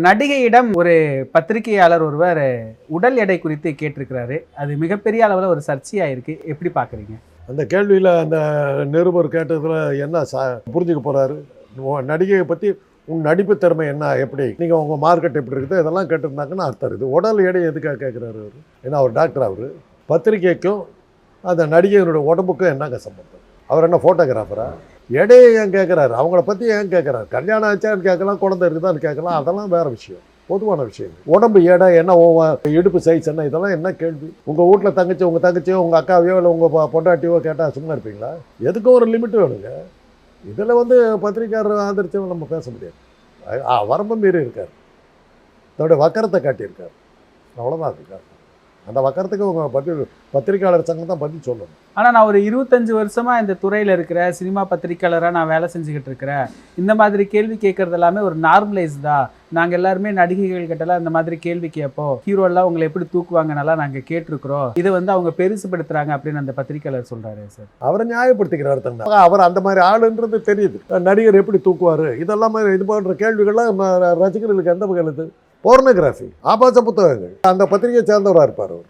நடிகையிடம் ஒரு பத்திரிகையாளர் ஒருவர் உடல் எடை குறித்து கேட்டிருக்கிறாரு. அது மிகப்பெரிய அளவில் ஒரு சர்ச்சையாக இருக்கு. எப்படி பார்க்குறீங்க? அந்த கேள்வியில் அந்த நிருபர் கேட்டதில் என்ன புரிஞ்சுக்க போகிறாரு? நடிகையை பற்றி உன் நடிப்பு திறமை என்ன, எப்படி நீங்கள் உங்கள் மார்க்கெட் எப்படி இருக்குது, இதெல்லாம் கேட்டிருந்தாங்கன்னா அர்த்தம் இருக்குது. உடல் எடை எதுக்காக கேட்குறாரு அவர்? ஏன்னா அவர் டாக்டர். அவர் பத்திரிகைக்கும் அந்த நடிகையினுடைய உடம்புக்கும் என்னங்க சம்பந்தம்? அவர் என்ன ஃபோட்டோகிராஃபரா? எடையை ஏன் கேட்குறாரு? அவங்கள பற்றி ஏன் கேட்குறாரு? கல்யாணம் ஆச்சான்னு கேட்கலாம், குழந்தை இருக்குதான்னு கேட்கலாம், அதெல்லாம் வேறு விஷயம், பொதுவான விஷயம். உடம்பு எடை என்ன, இடுப்பு சைஸ் என்ன, இதெல்லாம் என்ன கேள்வி? உங்கள் வீட்டில் உங்கள் தங்கச்சியோ உங்கள் அக்காவையோ இல்லை உங்கள் பொண்டாட்டியோ கேட்டால் சும்மா இருப்பீங்களா? எதுக்கும் ஒரு லிமிட் வேணுங்க. இதில் பத்திரிக்கையாளர் ஆதரிச்சவங்க நம்ம பேச முடியாது. வரம்பு மீறி இருக்கார், தன்னுடைய வக்கரத்தை காட்டியிருக்கார், அவ்வளோதான் இருக்கார். அந்த வக்கரத்துக்கு உங்கள் பத்திரிக்கையாளர் சங்கம் தான் பதில் சொல்லணும். ஆனால் நான் ஒரு 25 வருஷமாக இந்த துறையில் இருக்கிற சினிமா பத்திரிக்கையாளராக நான் வேலை செஞ்சுக்கிட்டு இருக்கிறேன். இந்த மாதிரி கேள்வி கேட்கறது எல்லாமே ஒரு நார்மலைஸ் தான். நாங்கள் எல்லாருமே நடிகைகள் கிட்டலாம் இந்த மாதிரி கேள்வி கேட்போம். ஹீரோலாம் உங்களை எப்படி தூக்குவாங்கன்னெல்லாம் நாங்கள் கேட்டிருக்கிறோம். இதை அவங்க பெருசுப்படுத்துறாங்க அப்படின்னு அந்த பத்திரிக்கையாளர் சொல்கிறாரு சார். அவரை நியாயப்படுத்திக்கிறார் தங்க. அவர் அந்த மாதிரி ஆளுன்றது தெரியுது. நடிகர் எப்படி தூக்குவார், இதெல்லாம் இது போன்ற கேள்விகள்லாம் ரசிகர்களுக்கு எந்த வகையில்? போர்னோகிராஃபி, ஆபாச புத்தகங்கள். அந்த பத்திரிகையை சேர்ந்தவராக இருப்பார் அவர்.